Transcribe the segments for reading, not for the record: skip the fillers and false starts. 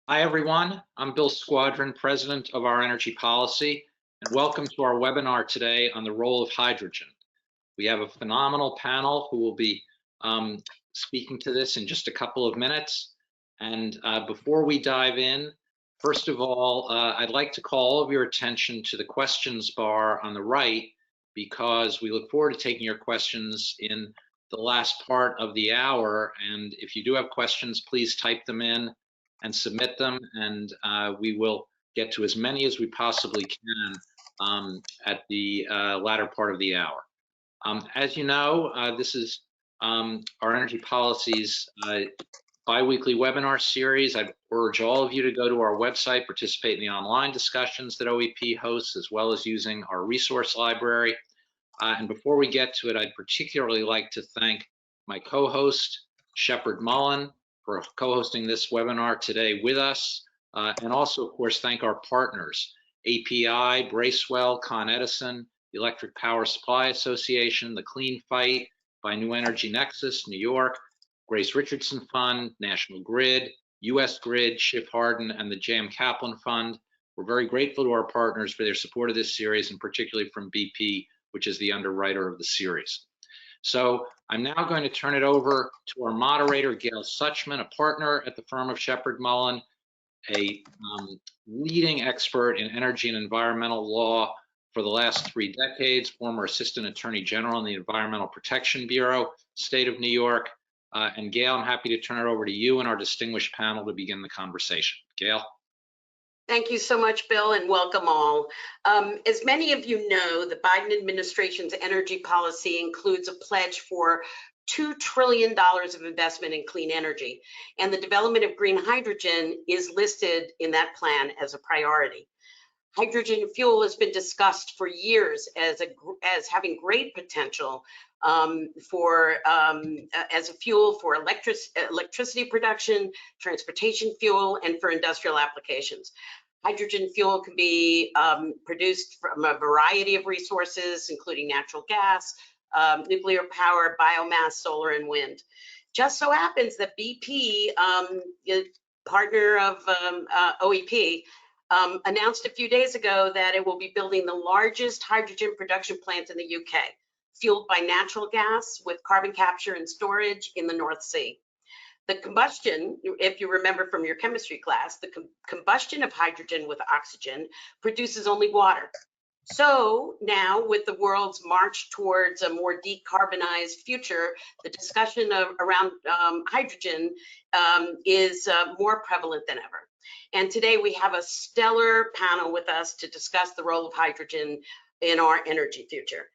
Hi, everyone. I'm Bill Squadron, President of Our Energy Policy, and welcome to our webinar today on the role of hydrogen. We have a phenomenal panel who will be speaking to this in just a couple of minutes. And before we dive in, first of all, I'd like to call all of your attention to the questions bar on the right, because we look forward to taking your questions in the last part of the hour. And if you do have questions, please type them in and submit them, and we will get to as many as we possibly can at the latter part of the hour. As you know, this is our Energy Policy's bi-weekly webinar series. I urge all of you to go to our website, participate in the online discussions that OEP hosts, as well as using our resource library. And before we get to it, I'd particularly like to thank my co-host, Shepard Mullen, for co-hosting this webinar today with us. And also, of course, thank our partners, API, Bracewell, Con Edison, the Electric Power Supply Association, the Clean Fight by New Energy Nexus, New York, Grace Richardson Fund, National Grid, US Grid, Schiff Hardin, and the J.M. Kaplan Fund. We're very grateful to our partners for their support of this series, and particularly from BP, which is the underwriter of the series. So I'm now going to turn it over to our moderator, Gail Suchman, a partner at the firm of Shepard Mullen, a leading expert in energy and environmental law for the last 3 decades, former Assistant Attorney General in the Environmental Protection Bureau, State of New York. And Gail, I'm happy to turn it over to you and our distinguished panel to begin the conversation. Gail. Thank you so much, Bill, and welcome all. As many of you know, the Biden administration's energy policy includes a pledge for $2 trillion of investment in clean energy, and the development of green hydrogen is listed in that plan as a priority. Hydrogen fuel has been discussed for years as having great potential as a fuel for electricity production, transportation fuel, and for industrial applications. Hydrogen fuel can be produced from a variety of resources, including natural gas, nuclear power, biomass, solar, and wind. Just so happens that BP, partner of OEP, announced a few days ago that it will be building the largest hydrogen production plant in the UK, fueled by natural gas with carbon capture and storage in the North Sea. The combustion, if you remember from your chemistry class, the combustion of hydrogen with oxygen produces only water. So now, with the world's march towards a more decarbonized future, the discussion around hydrogen is more prevalent than ever. And today we have a stellar panel with us to discuss the role of hydrogen in our energy future.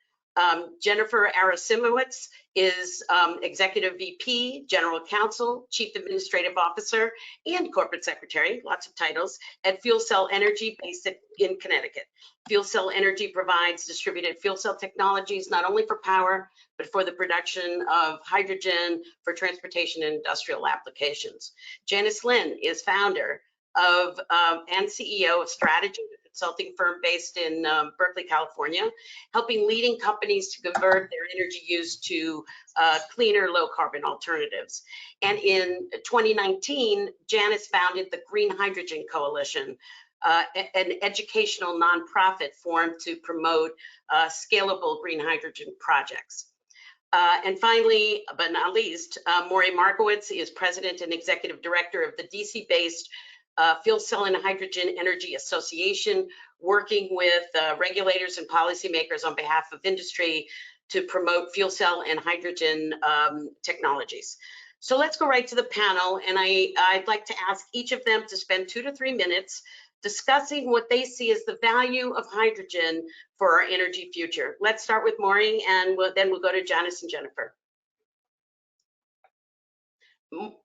Jennifer Arasimowicz is Executive VP, General Counsel, Chief Administrative Officer, and Corporate Secretary, lots of titles, at Fuel Cell Energy based in Connecticut. Fuel Cell Energy provides distributed fuel cell technologies, not only for power, but for the production of hydrogen for transportation and industrial applications. Janice Lin is founder of and CEO of Strategy, a consulting firm based in Berkeley, California, helping leading companies to convert their energy use to cleaner, low-carbon alternatives. And in 2019, Janice founded the Green Hydrogen Coalition, an educational nonprofit formed to promote scalable green hydrogen projects. And finally, but not least, Maury Markowitz is President and Executive Director of the DC-based Fuel Cell and Hydrogen Energy Association, working with regulators and policymakers on behalf of industry to promote fuel cell and hydrogen technologies. So let's go right to the panel, and I'd like to ask each of them to spend 2 to 3 minutes discussing what they see as the value of hydrogen for our energy future. Let's start with Maury, and then we'll go to Janice and Jennifer.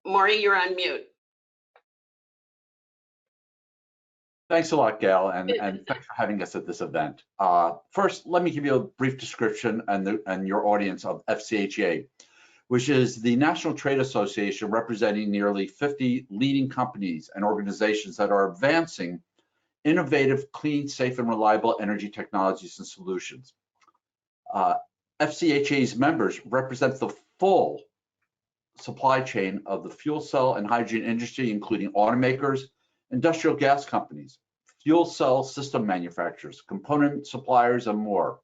Maury, you're on mute. Thanks a lot, Gail, and thanks for having us at this event. First, let me give you a brief description and your audience of FCHA, which is the National Trade Association representing nearly 50 leading companies and organizations that are advancing innovative, clean, safe, and reliable energy technologies and solutions. FCHA's members represent the full supply chain of the fuel cell and hydrogen industry, including automakers, industrial gas companies, fuel cell system manufacturers, component suppliers, and more.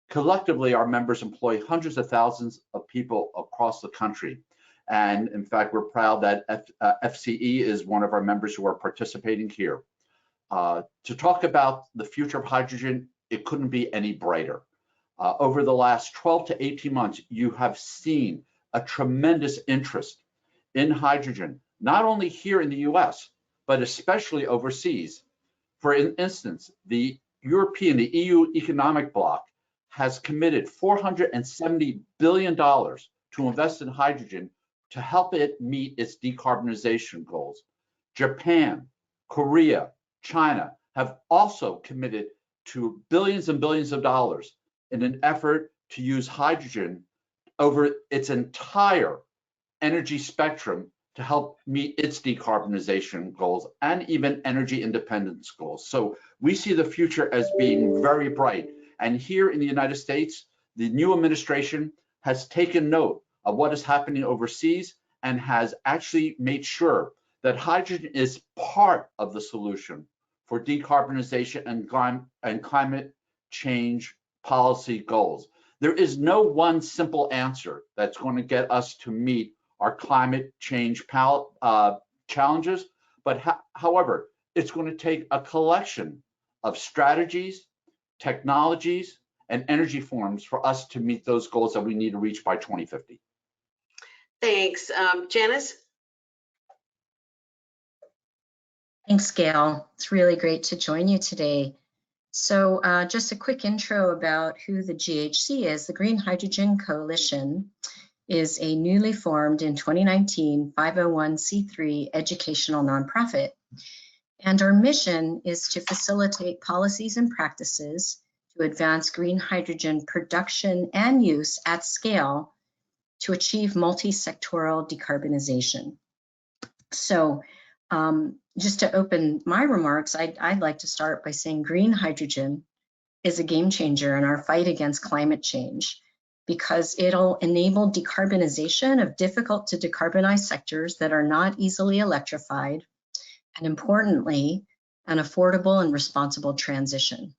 Collectively, our members employ hundreds of thousands of people across the country. And in fact, we're proud that FCE is one of our members who are participating here. To talk about the future of hydrogen, it couldn't be any brighter. Over the last 12 to 18 months, you have seen a tremendous interest in hydrogen, not only here in the US, but especially overseas. For instance, the EU economic bloc has committed $470 billion to invest in hydrogen to help it meet its decarbonization goals. Japan, Korea, China have also committed to billions and billions of dollars in an effort to use hydrogen over its entire energy spectrum to help meet its decarbonization goals and even energy independence goals. So we see the future as being very bright. And here in the United States, the new administration has taken note of what is happening overseas and has actually made sure that hydrogen is part of the solution for decarbonization and climate change policy goals. There is no one simple answer that's going to get us to meet our climate change challenges, but however, it's going to take a collection of strategies, technologies, and energy forms for us to meet those goals that we need to reach by 2050. Thanks. Janice? Thanks, Gail. It's really great to join you today. So just a quick intro about who the GHC is. The Green Hydrogen Coalition is a newly formed in 2019 501c3 educational nonprofit. And our mission is to facilitate policies and practices to advance green hydrogen production and use at scale to achieve multi-sectoral decarbonization. So just to open my remarks, I'd like to start by saying green hydrogen is a game changer in our fight against climate change, because it'll enable decarbonization of difficult to decarbonize sectors that are not easily electrified, and importantly, an affordable and responsible transition.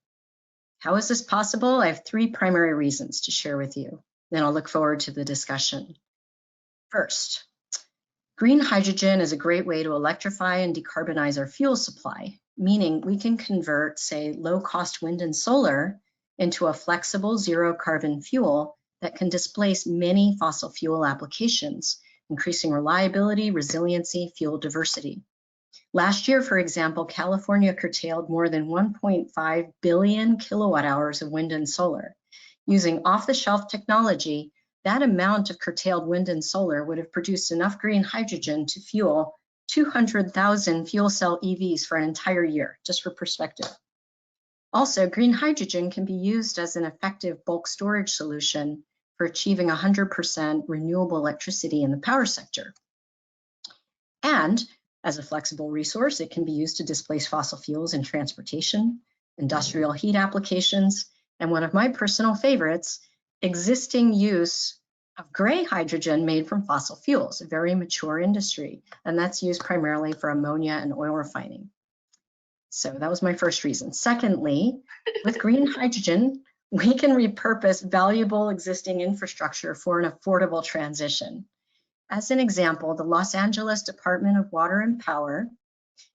How is this possible? I have three primary reasons to share with you. Then I'll look forward to the discussion. First, green hydrogen is a great way to electrify and decarbonize our fuel supply, meaning we can convert, say, low-cost wind and solar into a flexible zero-carbon fuel that can displace many fossil fuel applications, increasing reliability, resiliency, fuel diversity. Last year, for example, California curtailed more than 1.5 billion kilowatt hours of wind and solar. Using off-the-shelf technology, that amount of curtailed wind and solar would have produced enough green hydrogen to fuel 200,000 fuel cell EVs for an entire year, just for perspective. Also, green hydrogen can be used as an effective bulk storage solution for achieving 100% renewable electricity in the power sector. And as a flexible resource, it can be used to displace fossil fuels in transportation, industrial heat applications, and one of my personal favorites, existing use of gray hydrogen made from fossil fuels, a very mature industry, and that's used primarily for ammonia and oil refining. So that was my first reason. Secondly, with green hydrogen, we can repurpose valuable existing infrastructure for an affordable transition. As an example, the Los Angeles Department of Water and Power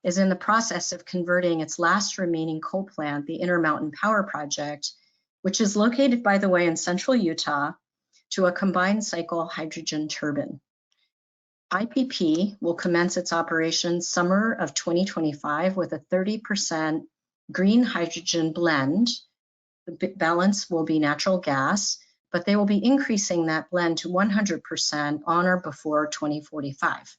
is in the process of converting its last remaining coal plant, the Intermountain Power Project, which is located, by the way, in central Utah, to a combined cycle hydrogen turbine. IPP will commence its operations summer of 2025 with a 30% green hydrogen blend. The balance will be natural gas, but they will be increasing that blend to 100% on or before 2045.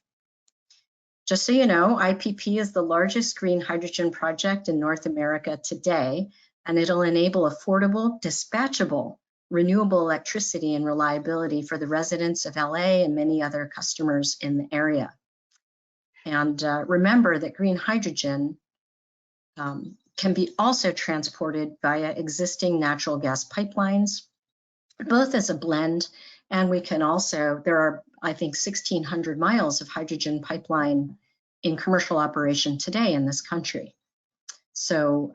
Just so you know, IPP is the largest green hydrogen project in North America today, and it'll enable affordable, dispatchable, renewable electricity and reliability for the residents of LA and many other customers in the area. And remember that green hydrogen can be also transported via existing natural gas pipelines, both as a blend, and we can also, there are, I think, 1,600 miles of hydrogen pipeline in commercial operation today in this country. So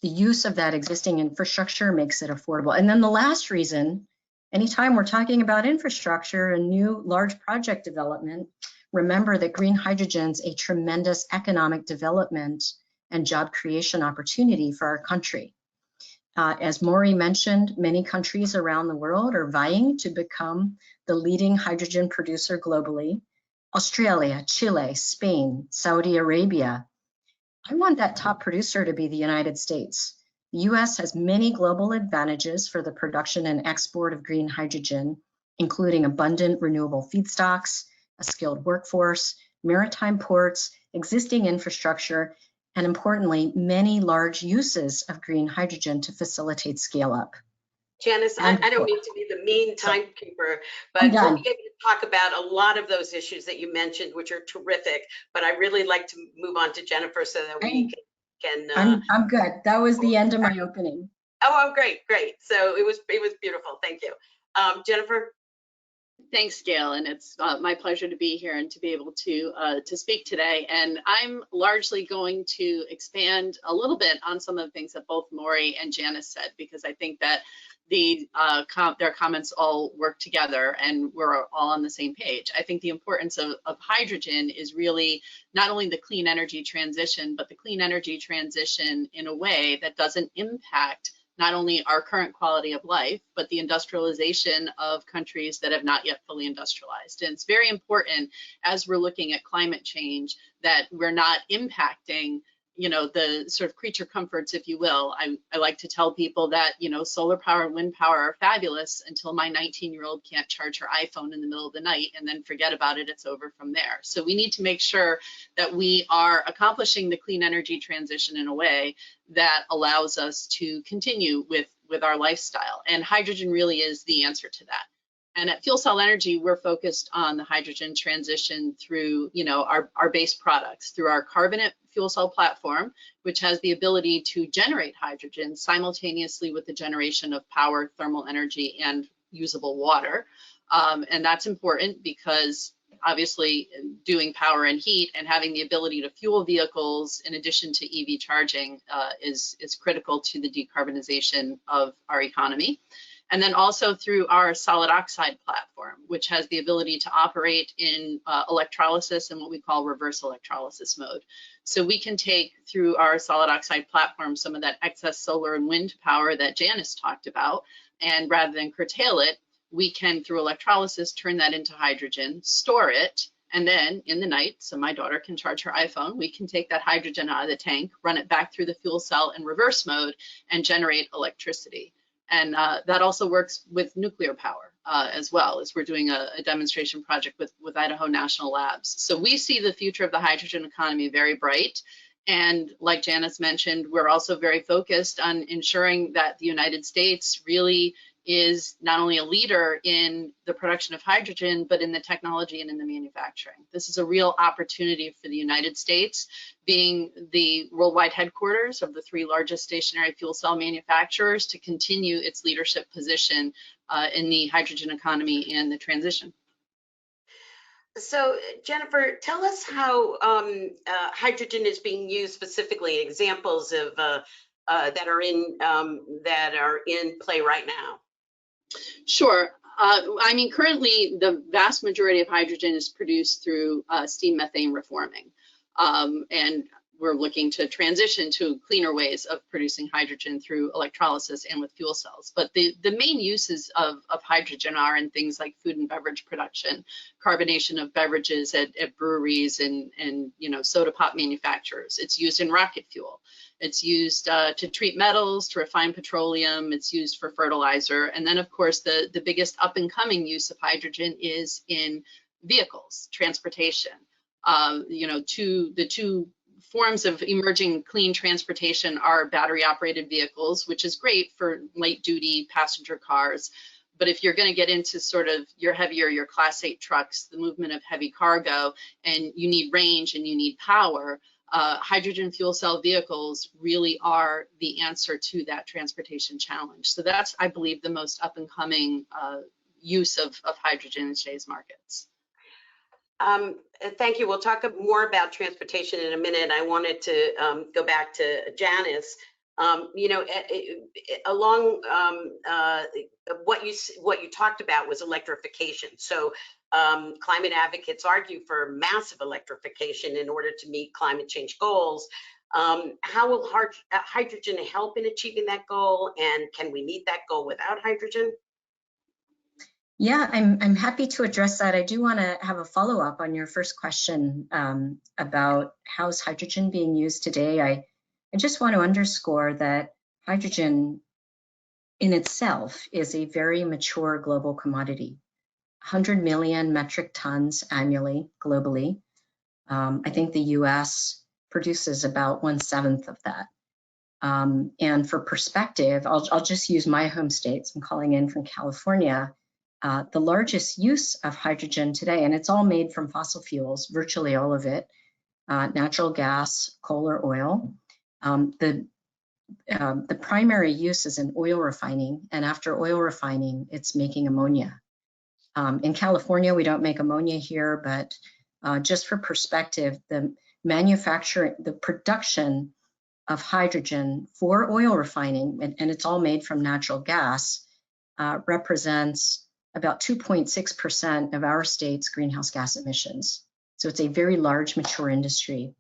the use of that existing infrastructure makes it affordable. And then the last reason, anytime we're talking about infrastructure and new large project development, remember that green hydrogen's a tremendous economic development and job creation opportunity for our country. As Maury mentioned, many countries around the world are vying to become the leading hydrogen producer globally. Australia, Chile, Spain, Saudi Arabia. I want that top producer to be the United States. The US has many global advantages for the production and export of green hydrogen, including abundant renewable feedstocks, a skilled workforce, maritime ports, existing infrastructure, and importantly, many large uses of green hydrogen to facilitate scale up. Janice, I don't mean to be the mean timekeeper, but we'll be able to talk about a lot of those issues that you mentioned, which are terrific, but I really like to move on to Jennifer so that we can I'm good. That was the end of my opening. Oh, great. So it was beautiful. Thank you. Jennifer? Thanks, Gail, and it's my pleasure to be here and to be able to speak today. And I'm largely going to expand a little bit on some of the things that both Maury and Janice said, because I think that their comments all work together and we're all on the same page. I think the importance of hydrogen is really not only the clean energy transition, but the clean energy transition in a way that doesn't impact not only our current quality of life, but the industrialization of countries that have not yet fully industrialized. And it's very important as we're looking at climate change that we're not impacting, you know, the sort of creature comforts, if you will. I like to tell people that, you know, solar power and wind power are fabulous until my 19-year-old can't charge her iPhone in the middle of the night, and then forget about it, it's over from there. So we need to make sure that we are accomplishing the clean energy transition in a way that allows us to continue with our lifestyle. And hydrogen really is the answer to that. And at Fuel Cell Energy, we're focused on the hydrogen transition through, you know, our base products, through our carbonate fuel cell platform, which has the ability to generate hydrogen simultaneously with the generation of power, thermal energy, and usable water. And that's important because obviously doing power and heat and having the ability to fuel vehicles in addition to EV charging is critical to the decarbonization of our economy. And then also through our solid oxide platform, which has the ability to operate in electrolysis and what we call reverse electrolysis mode. So we can take through our solid oxide platform some of that excess solar and wind power that Janice talked about, and rather than curtail it, we can, through electrolysis, turn that into hydrogen, store it, and then in the night, so my daughter can charge her iPhone, we can take that hydrogen out of the tank, run it back through the fuel cell in reverse mode, and generate electricity. And that also works with nuclear power as well, as we're doing a demonstration project with Idaho National Labs. So we see the future of the hydrogen economy very bright. And like Janice mentioned, we're also very focused on ensuring that the United States really is not only a leader in the production of hydrogen, but in the technology and in the manufacturing. This is a real opportunity for the United States, being the worldwide headquarters of the 3 largest stationary fuel cell manufacturers, to continue its leadership position in the hydrogen economy and the transition. So Jennifer, tell us how hydrogen is being used specifically, examples of that are in play right now. Sure. I mean, currently, the vast majority of hydrogen is produced through steam methane reforming. And we're looking to transition to cleaner ways of producing hydrogen through electrolysis and with fuel cells. But the main uses of hydrogen are in things like food and beverage production, carbonation of beverages at breweries and you know, soda pop manufacturers. It's used in rocket fuel. It's used to treat metals, to refine petroleum. It's used for fertilizer. And then, of course, the biggest up and coming use of hydrogen is in vehicles, transportation. You know, the two forms of emerging clean transportation are battery operated vehicles, which is great for light duty passenger cars. But if you're going to get into sort of your heavier, your Class 8 trucks, the movement of heavy cargo, and you need range and you need power, hydrogen fuel cell vehicles really are the answer to that transportation challenge. So that's, I believe, the most up and coming use of hydrogen in today's markets. Thank you. We'll talk more about transportation in a minute. I wanted to go back to Janice. Along what you talked about was electrification. So climate advocates argue for massive electrification in order to meet climate change goals. How will hydrogen help in achieving that goal? And can we meet that goal without hydrogen? Yeah, I'm happy to address that. I do want to have a follow-up on your first question about how's hydrogen being used today. I just want to underscore that hydrogen in itself is a very mature global commodity, 100 million metric tons annually globally. I think the US produces about 1/7 of that. And for perspective, I'll just use my home states. I'm calling in from California. The largest use of hydrogen today, and it's all made from fossil fuels, virtually all of it, natural gas, coal or oil. The primary use is in oil refining, and after oil refining, it's making ammonia. In California, we don't make ammonia here, but just for perspective, the production of hydrogen for oil refining, and it's all made from natural gas, represents about 2.6% of our state's greenhouse gas emissions. So it's a very large, mature industry.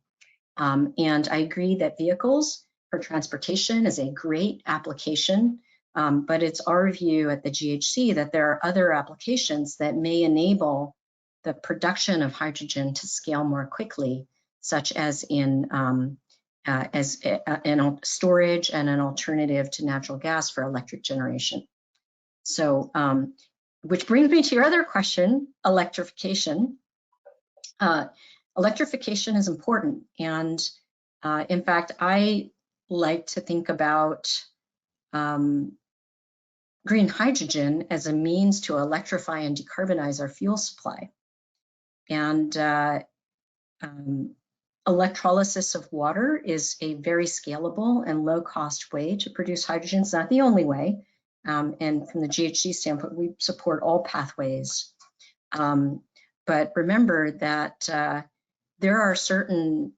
And I agree that vehicles for transportation is a great application, but it's our view at the GHC that there are other applications that may enable the production of hydrogen to scale more quickly, such as in storage and an alternative to natural gas for electric generation. So, which brings me to your other question, electrification. Electrification is important, and in fact, I like to think about green hydrogen as a means to electrify and decarbonize our fuel supply. And electrolysis of water is a very scalable and low-cost way to produce hydrogen. It's not the only way. And from the GHG standpoint, we support all pathways. But remember that there are certain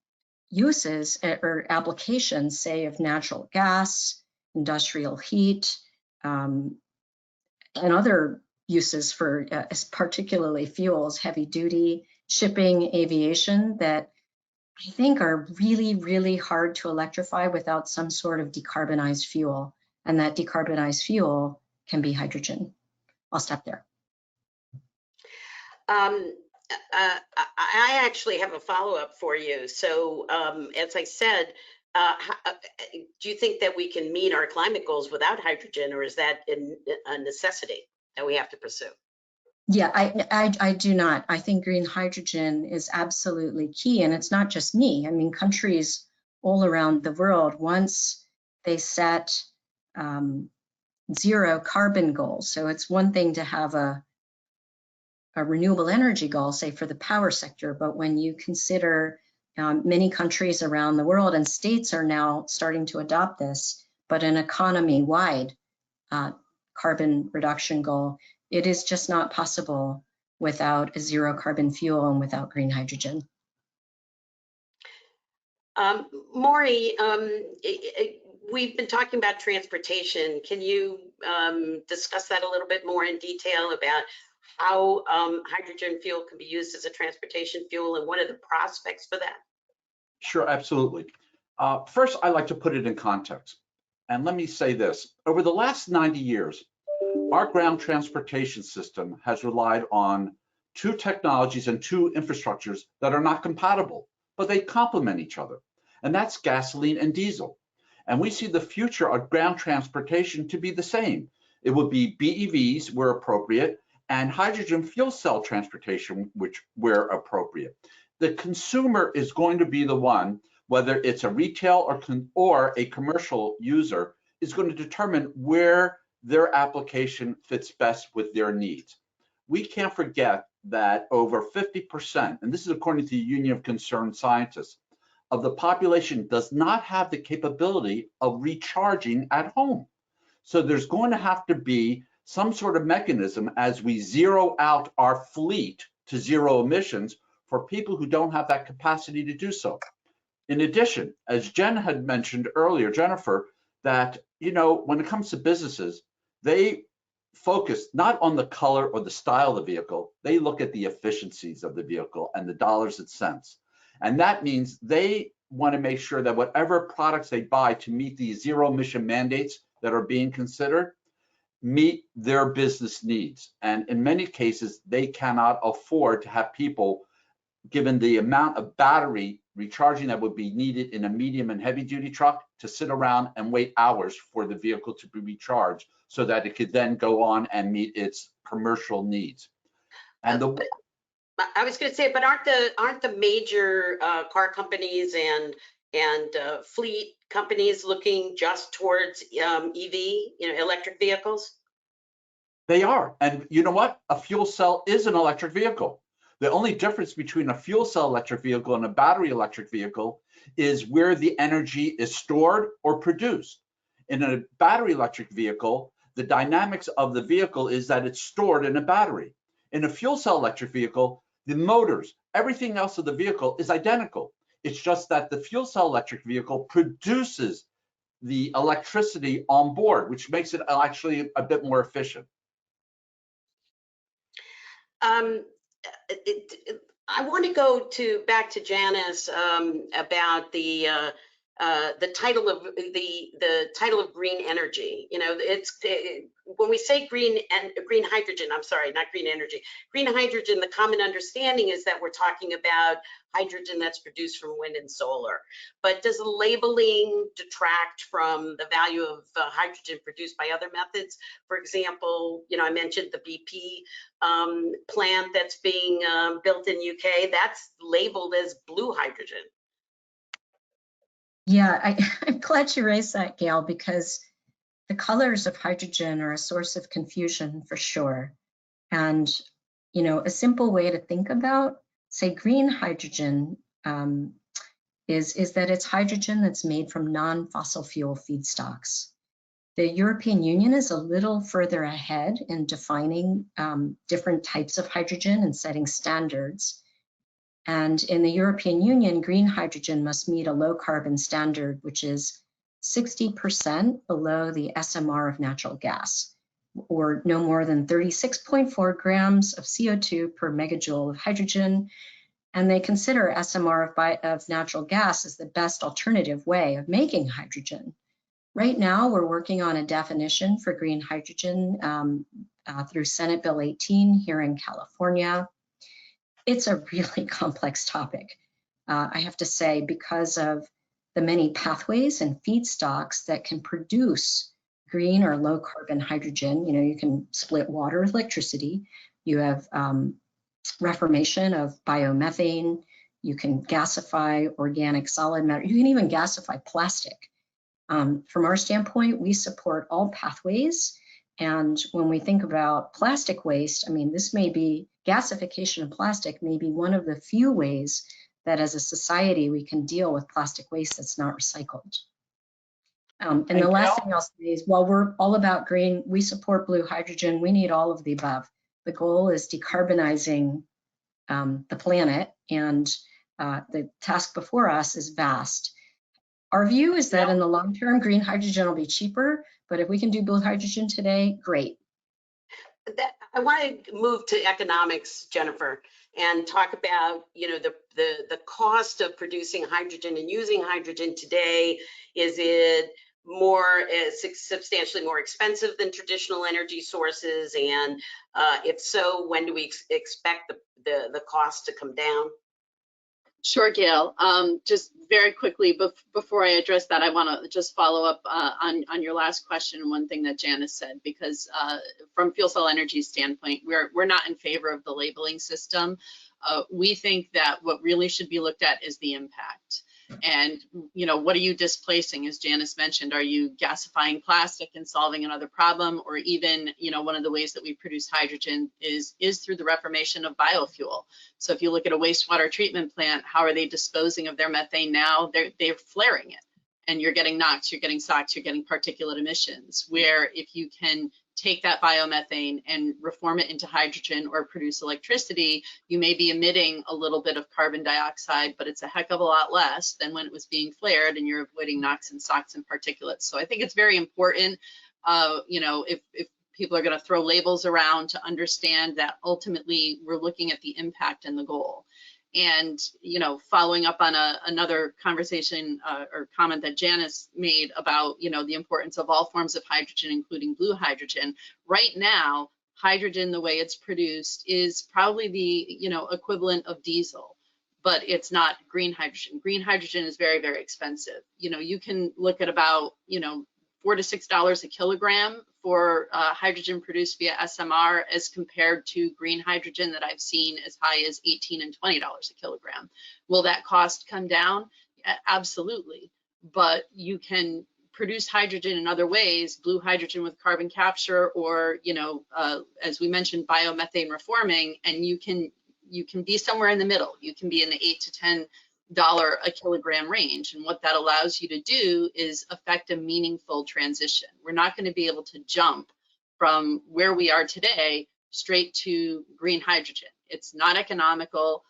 uses or applications, say, of natural gas, industrial heat, and other uses for particularly fuels, heavy duty, shipping, aviation, that I think are really, really hard to electrify without some sort of decarbonized fuel. And that decarbonized fuel can be hydrogen. I'll stop there. I actually have a follow-up for you. So as I said, do you think that we can meet our climate goals without hydrogen, or is that a necessity that we have to pursue? Yeah, I do not. I think green hydrogen is absolutely key, and it's not just me. I mean, countries all around the world, once they set zero carbon goals. So it's one thing to have a renewable energy goal, say for the power sector, but when you consider many countries around the world, and states are now starting to adopt this, but an economy-wide carbon reduction goal, it is just not possible without a zero carbon fuel and without green hydrogen. Maury, we've been talking about transportation. Can you discuss that a little bit more in detail about how hydrogen fuel can be used as a transportation fuel and what are the prospects for that? Sure, absolutely. First, I like to put it in context. And let me say this. Over the last 90 years, our ground transportation system has relied on two technologies and two infrastructures that are not compatible, but they complement each other. And that's gasoline and diesel. And we see the future of ground transportation to be the same. It would be BEVs where appropriate, and hydrogen fuel cell transportation, which where appropriate. The consumer is going to be the one, whether it's a retail or a commercial user, is going to determine where their application fits best with their needs. We can't forget that over 50%, and this is according to the Union of Concerned Scientists, of the population does not have the capability of recharging at home. So there's going to have to be some sort of mechanism as we zero out our fleet to zero emissions, for people who don't have that capacity to do so. In addition, as Jen had mentioned earlier, Jennifer, that, you know, when it comes to businesses, they focus not on the color or the style of the vehicle, they look at the efficiencies of the vehicle and the dollars and cents. And that means they want to make sure that whatever products they buy to meet these zero emission mandates that are being considered meet their business needs. And in many cases, they cannot afford to have people, given the amount of battery recharging that would be needed in a medium and heavy duty truck, to sit around and wait hours for the vehicle to be recharged so that it could then go on and meet its commercial needs. And I was going to say, but aren't the major car companies and fleet companies looking just towards EV, electric vehicles? They are. And you know what? A fuel cell is an electric vehicle. The only difference between a fuel cell electric vehicle and a battery electric vehicle is where the energy is stored or produced. In a battery electric vehicle, the dynamics of the vehicle is that it's stored in a battery. In a fuel cell electric vehicle, the motors, everything else of the vehicle is identical. It's just that the fuel cell electric vehicle produces the electricity on board, which makes it actually a bit more efficient. I want to go back to Janice about the title of the title of green energy. It's when we say green hydrogen. I'm sorry, not green energy. Green hydrogen. The common understanding is that we're talking about hydrogen that's produced from wind and solar. But does the labeling detract from the value of hydrogen produced by other methods? For example, I mentioned the BP plant that's being built in UK. That's labeled as blue hydrogen. Yeah, I'm glad you raised that, Gail, because the colors of hydrogen are a source of confusion for sure. And, a simple way to think about, say, green hydrogen is that it's hydrogen that's made from non-fossil fuel feedstocks. The European Union is a little further ahead in defining different types of hydrogen and setting standards. And in the European Union, green hydrogen must meet a low carbon standard, which is 60% below the SMR of natural gas, or no more than 36.4 grams of CO2 per megajoule of hydrogen. And they consider SMR of natural gas as the best alternative way of making hydrogen. Right now, we're working on a definition for green hydrogen through Senate Bill 18 here in California. It's a really complex topic, I have to say, because of the many pathways and feedstocks that can produce green or low carbon hydrogen. You can split water with electricity. You have reformation of biomethane. You can gasify organic solid matter. You can even gasify plastic. From our standpoint, we support all pathways. And when we think about plastic waste, this may be gasification of plastic may be one of the few ways that as a society we can deal with plastic waste that's not recycled. And the last thing I'll say is, while we're all about green, we support blue hydrogen. We need all of the above. The goal is decarbonizing the planet, and the task before us is vast. Our view is that in the long term, green hydrogen will be cheaper, but if we can do blue hydrogen today, great. I want to move to economics, Jennifer, and talk about the cost of producing hydrogen and using hydrogen today. Is it substantially more expensive than traditional energy sources? And if so, when do we expect the cost to come down? Sure, Gail. Just very quickly, before I address that, I want to just follow up on your last question, one thing that Janice said, because from Fuel Cell Energy's standpoint, we're not in favor of the labeling system. We think that what really should be looked at is the impact. And, what are you displacing? As Janice mentioned, are you gasifying plastic and solving another problem? Or even, one of the ways that we produce hydrogen is through the reformation of biofuel. So if you look at a wastewater treatment plant, how are they disposing of their methane now? They're flaring it. And you're getting NOx, you're getting SOx, you're getting particulate emissions. Where if you can take that biomethane and reform it into hydrogen or produce electricity, you may be emitting a little bit of carbon dioxide, but it's a heck of a lot less than when it was being flared, and you're avoiding NOx and SOx and particulates. So I think it's very important, you know, if people are going to throw labels around, to understand that ultimately we're looking at the impact and the goal. And, you know, following up on another conversation or comment that Janice made about, you know, the importance of all forms of hydrogen, including blue hydrogen. Right now, hydrogen, the way it's produced, is probably the, you know, equivalent of diesel, but it's not green hydrogen. Green hydrogen is very, very expensive. You know, you can look at about, you know, $4 to $6 a kilogram for hydrogen produced via SMR, as compared to green hydrogen that I've seen as high as $18 and $20 a kilogram. Will that cost come down? Absolutely. But you can produce hydrogen in other ways, blue hydrogen with carbon capture, or, you know, as we mentioned, biomethane reforming, and you can be somewhere in the middle. You can be in the $8 to $10 a kilogram range. And what that allows you to do is affect a meaningful transition. We're not going to be able to jump from where we are today straight to green hydrogen. It's not economical.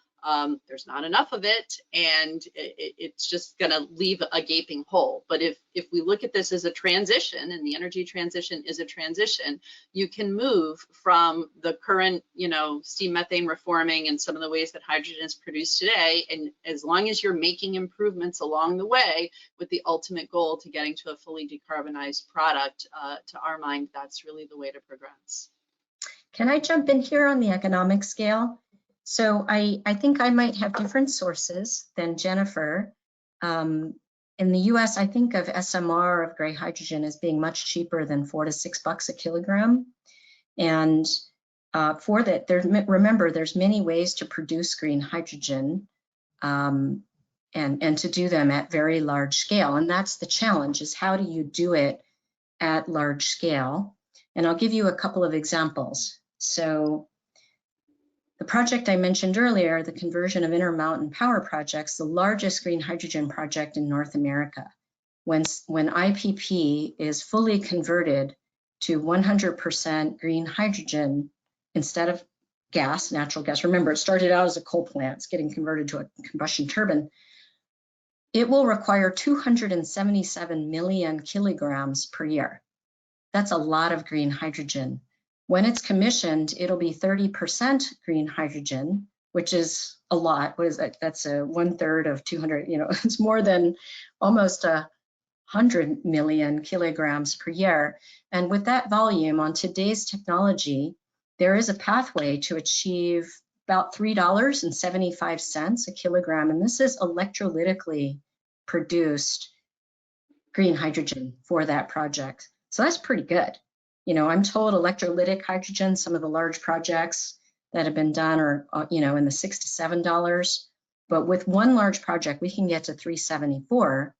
There's not enough of it, and it's just going to leave a gaping hole. But if we look at this as a transition, and the energy transition is a transition, you can move from the current, you know, steam methane reforming and some of the ways that hydrogen is produced today, and as long as you're making improvements along the way with the ultimate goal to getting to a fully decarbonized product, to our mind, that's really the way to progress. Can I jump in here on the economic scale? So I think I might have different sources than Jennifer. In the US, I think of SMR, of gray hydrogen, as being much cheaper than $4 to $6 a kilogram. And for that, remember, there's many ways to produce green hydrogen, and to do them at very large scale. And that's the challenge, is how do you do it at large scale? And I'll give you a couple of examples. So the project I mentioned earlier, the conversion of Intermountain power projects, the largest green hydrogen project in North America. When IPP is fully converted to 100% green hydrogen instead of gas, natural gas, remember it started out as a coal plant, it's getting converted to a combustion turbine, it will require 277 million kilograms per year. That's a lot of green hydrogen. When it's commissioned, it'll be 30% green hydrogen, which is a lot. What is that? That's a 1/3 of 200, you know, it's more than almost 100 million kilograms per year. And with that volume on today's technology, there is a pathway to achieve about $3.75 a kilogram. And this is electrolytically produced green hydrogen for that project. So that's pretty good. You know, I'm told electrolytic hydrogen, some of the large projects that have been done are, you know, in the $6 to $7. But with one large project, we can get to $3.74.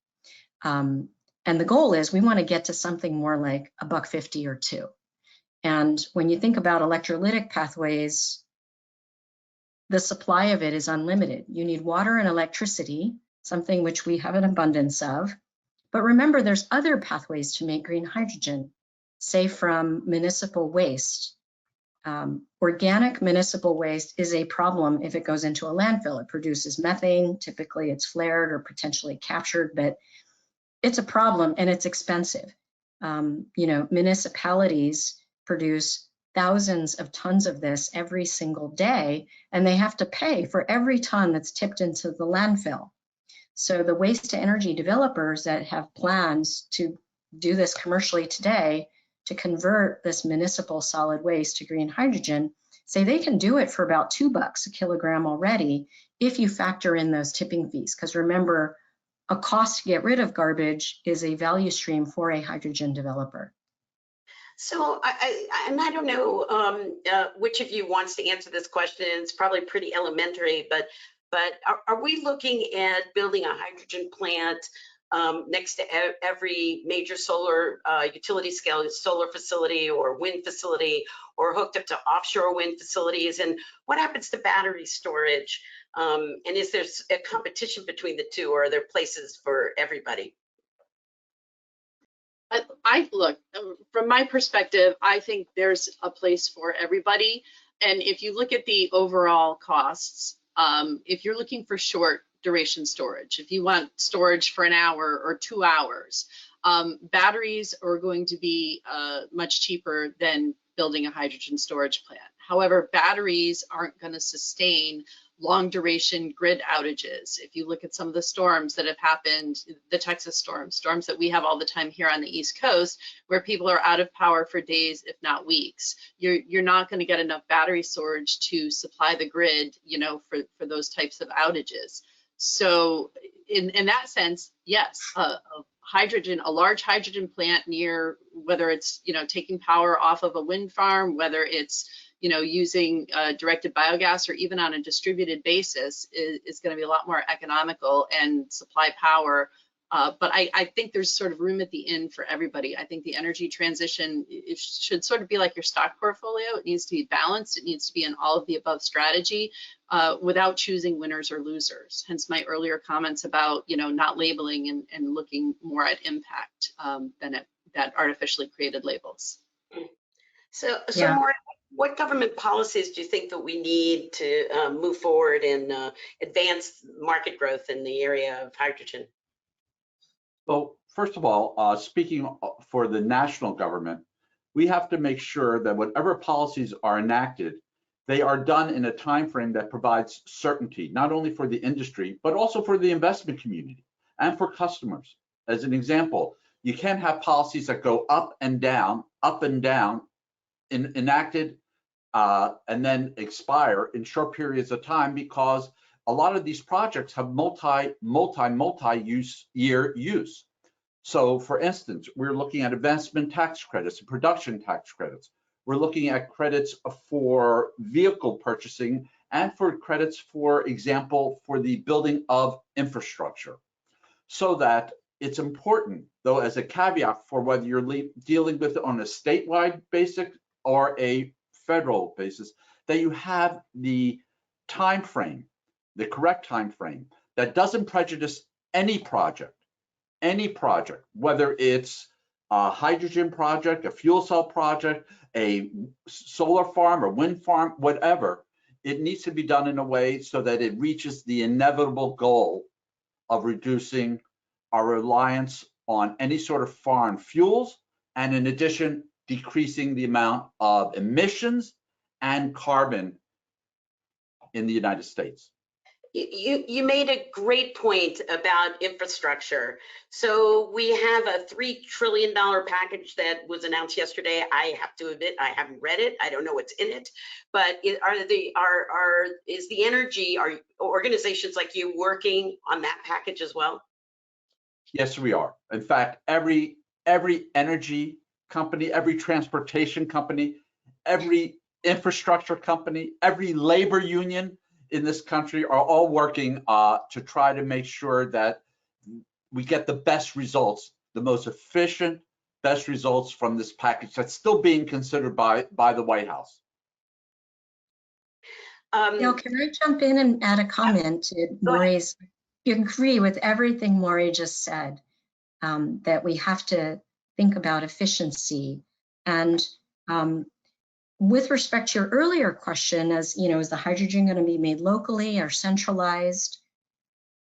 And the goal is we want to get to something more like $1.50 or $2. And when you think about electrolytic pathways, the supply of it is unlimited. You need water and electricity, something which we have an abundance of. But remember, there's other pathways to make green hydrogen, say from municipal waste. Organic municipal waste is a problem if it goes into a landfill. It produces methane. Typically it's flared or potentially captured, but it's a problem and it's expensive. You know, municipalities produce thousands of tons of this every single day, and they have to pay for every ton that's tipped into the landfill. So the waste to energy developers that have plans to do this commercially today, to convert this municipal solid waste to green hydrogen, say they can do it for about $2 a kilogram already if you factor in those tipping fees. Because remember, a cost to get rid of garbage is a value stream for a hydrogen developer. So I don't know which of you wants to answer this question. It's probably pretty elementary, but are we looking at building a hydrogen plant next to every major solar utility scale solar facility or wind facility, or hooked up to offshore wind facilities? And what happens to battery storage? And is there a competition between the two, or are there places for everybody? I look, from my perspective, I think there's a place for everybody. And if you look at the overall costs, if you're looking for short duration storage, if you want storage for an hour or 2 hours, batteries are going to be much cheaper than building a hydrogen storage plant. However, batteries aren't going to sustain long duration grid outages. If you look at some of the storms that have happened, the Texas storms that we have all the time here on the East Coast, where people are out of power for days, if not weeks, you're not going to get enough battery storage to supply the grid, you know, for those types of outages. So in that sense, yes, a large hydrogen plant near, whether it's, you know, taking power off of a wind farm, whether it's, you know, using directed biogas or even on a distributed basis is going to be a lot more economical and supply power. But I think there's sort of room at the end for everybody. I think the energy transition, it should sort of be like your stock portfolio. It needs to be balanced. It needs to be an all of the above strategy without choosing winners or losers. Hence my earlier comments about, you know, not labeling and looking more at impact than at that artificially created labels. So Yeah. Maureen, what government policies do you think that we need to move forward and advance market growth in the area of hydrogen? So first of all, speaking for the national government, we have to make sure that whatever policies are enacted, they are done in a time frame that provides certainty, not only for the industry, but also for the investment community and for customers. As an example, you can't have policies that go up and down, enacted and then expire in short periods of time, because a lot of these projects have multi-year use. So for instance, we're looking at investment tax credits and production tax credits. We're looking at credits for vehicle purchasing and for credits, for example, for the building of infrastructure. So that it's important, though, as a caveat, for whether you're dealing with it on a statewide basis or a federal basis, that you have the time frame, the correct time frame that doesn't prejudice any project, whether it's a hydrogen project, a fuel cell project, a solar farm or wind farm, whatever. It needs to be done in a way so that it reaches the inevitable goal of reducing our reliance on any sort of foreign fuels, and in addition, decreasing the amount of emissions and carbon in the United States. You made a great point about infrastructure. So we have a $3 trillion package that was announced yesterday. I have to admit, I haven't read it. I don't know what's in it. But is the energy, are organizations like you working on that package as well? Yes, we are. In fact, every energy company, every transportation company, every infrastructure company, every labor union in this country are all working to try to make sure that we get the best results, the most efficient, best results from this package that's still being considered by the White House. Gail, can I jump in and add a comment to Maury's? You agree with everything Maury just said, that we have to think about efficiency. And with respect to your earlier question, as you know, is the hydrogen going to be made locally or centralized?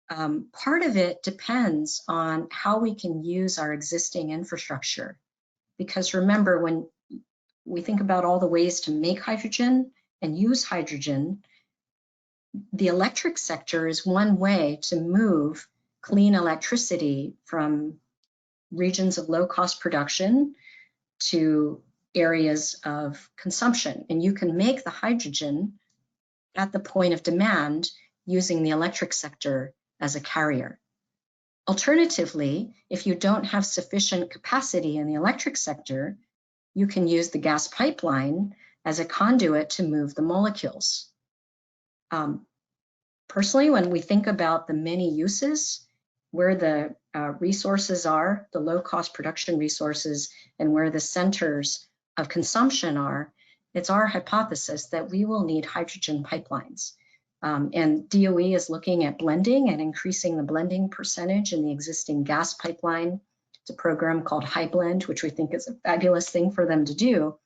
Part of it depends on how we can use our existing infrastructure. Because remember, when we think about all the ways to make hydrogen and use hydrogen, the electric sector is one way to move clean electricity from regions of low-cost production to areas of consumption. And you can make the hydrogen at the point of demand using the electric sector as a carrier. Alternatively, if you don't have sufficient capacity in the electric sector, you can use the gas pipeline as a conduit to move the molecules. Personally, when we think about the many uses, where the resources are, the low-cost production resources, and where the centers of consumption are, it's our hypothesis that we will need hydrogen pipelines. And DOE is looking at blending and increasing the blending percentage in the existing gas pipeline It's a program called High Blend, which we think is a fabulous thing for them to do.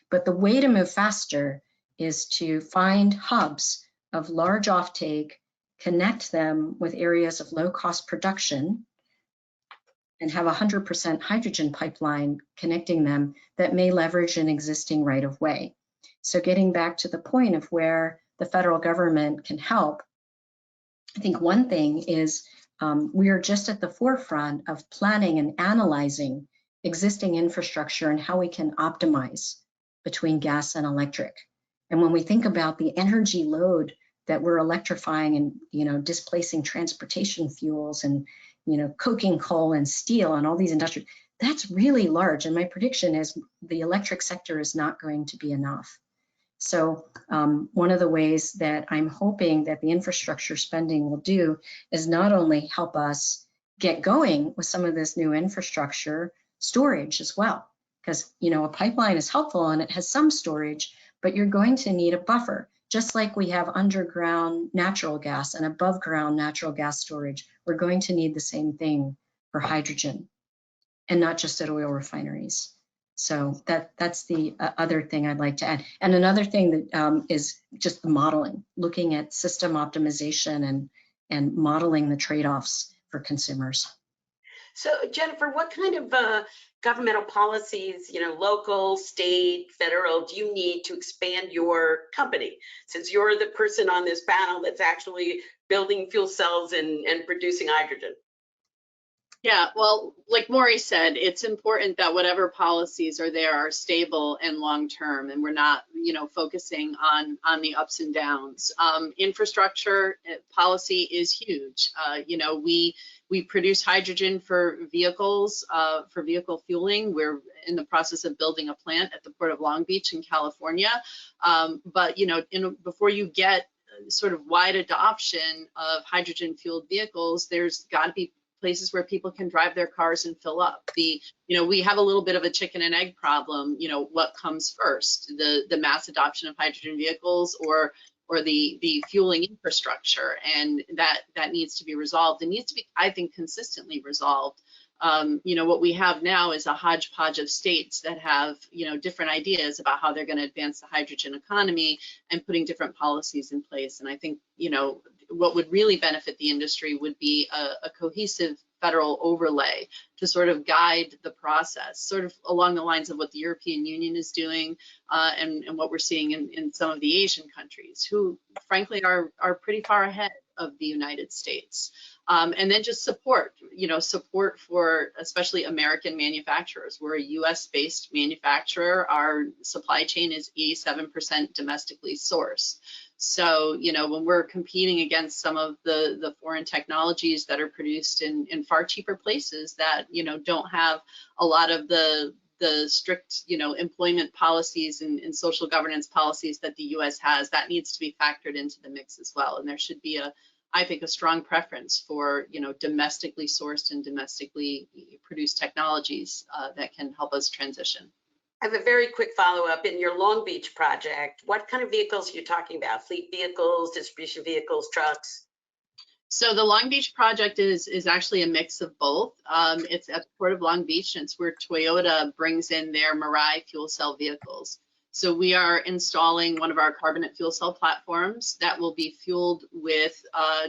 But the way to move faster is to find hubs of large offtake, connect them with areas of low cost production, and have 100% hydrogen pipeline connecting them that may leverage an existing right of way. So getting back to the point of where the federal government can help, I think one thing is we are just at the forefront of planning and analyzing existing infrastructure and how we can optimize between gas and electric. And when we think about the energy load that we're electrifying and, you know, displacing transportation fuels and, you know, coking coal and steel and all these industries, that's really large. And my prediction is the electric sector is not going to be enough. So one of the ways that I'm hoping that the infrastructure spending will do is not only help us get going with some of this new infrastructure, storage as well, because, you know, a pipeline is helpful and it has some storage, but you're going to need a buffer. Just like we have underground natural gas and above ground natural gas storage, we're going to need the same thing for hydrogen, and not just at oil refineries. So that's the other thing I'd like to add. And another thing that is just the modeling, looking at system optimization and modeling the trade-offs for consumers. So Jennifer, what kind of governmental policies, you know, local, state, federal, do you need to expand your company? Since you're the person on this panel that's actually building fuel cells and producing hydrogen. Yeah, well, like Maury said, it's important that whatever policies are there are stable and long-term, and we're not, you know, focusing on the ups and downs. Infrastructure policy is huge. You know, we produce hydrogen for vehicles, for vehicle fueling. We're in the process of building a plant at the Port of Long Beach in California. But, you know, before you get sort of wide adoption of hydrogen-fueled vehicles, there's got to be places where people can drive their cars and fill up. You know, we have a little bit of a chicken and egg problem. You know, what comes first, the mass adoption of hydrogen vehicles or the fueling infrastructure? And that needs to be resolved. It needs to be, I think, consistently resolved. You know, what we have now is a hodgepodge of states that have, you know, different ideas about how they're going to advance the hydrogen economy and putting different policies in place. And I think, you know, what would really benefit the industry would be a cohesive federal overlay to sort of guide the process, sort of along the lines of what the European Union is doing and what we're seeing in some of the Asian countries, who frankly are pretty far ahead of the United States. And then just support, you know, support for especially American manufacturers. We're a US-based manufacturer. Our supply chain is 87% domestically sourced. So, you know, when we're competing against some of the foreign technologies that are produced in far cheaper places that, you know, don't have a lot of the strict, you know, employment policies and social governance policies that the US has, that needs to be factored into the mix as well. And there should be I think, a strong preference for, you know, domestically sourced and domestically produced technologies that can help us transition. I have a very quick follow-up. In your Long Beach project, what kind of vehicles are you talking about? Fleet vehicles, distribution vehicles, trucks? So the Long Beach project is actually a mix of both. It's at the Port of Long Beach, and it's where Toyota brings in their Mirai fuel cell vehicles. So we are installing one of our carbonate fuel cell platforms that will be fueled with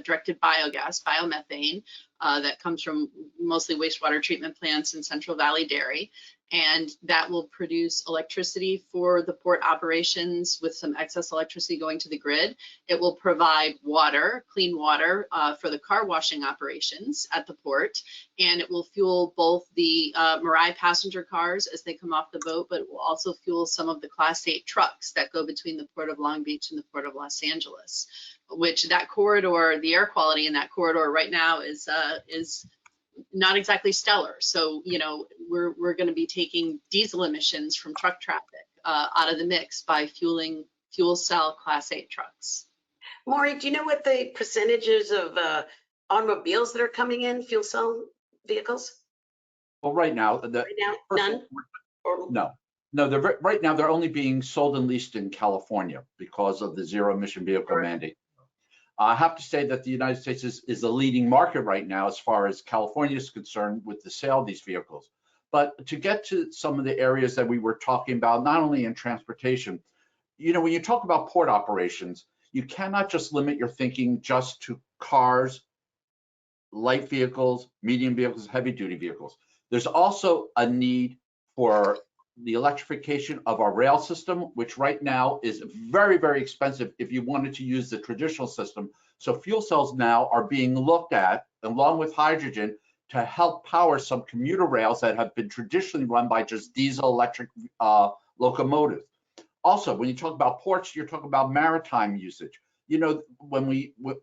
directed biogas, biomethane, that comes from mostly wastewater treatment plants in Central Valley Dairy. And that will produce electricity for the port operations with some excess electricity going to the grid. It will provide water, clean water, for the car washing operations at the port. And it will fuel both the Mirai passenger cars as they come off the boat, but it will also fuel some of the Class 8 trucks that go between the Port of Long Beach and the Port of Los Angeles, which that corridor, the air quality in that corridor right now is not exactly stellar. So, you know, we're going to be taking diesel emissions from truck traffic out of the mix by fueling fuel cell Class 8 trucks. Maury, do you know what the percentages of automobiles that are coming in, fuel cell vehicles? Well, right now, none? Or... No. Right now they're only being sold and leased in California because of the zero-emission vehicle mandate. I have to say that the United States is the leading market right now as far as California is concerned with the sale of these vehicles. But to get to some of the areas that we were talking about, not only in transportation, you know, when you talk about port operations, you cannot just limit your thinking just to cars, light vehicles, medium vehicles, heavy duty vehicles. There's also a need for the electrification of our rail system, which right now is very, very expensive if you wanted to use the traditional system. So fuel cells now are being looked at, along with hydrogen, to help power some commuter rails that have been traditionally run by just diesel electric locomotives. Also, when you talk about ports, you're talking about maritime usage. You know,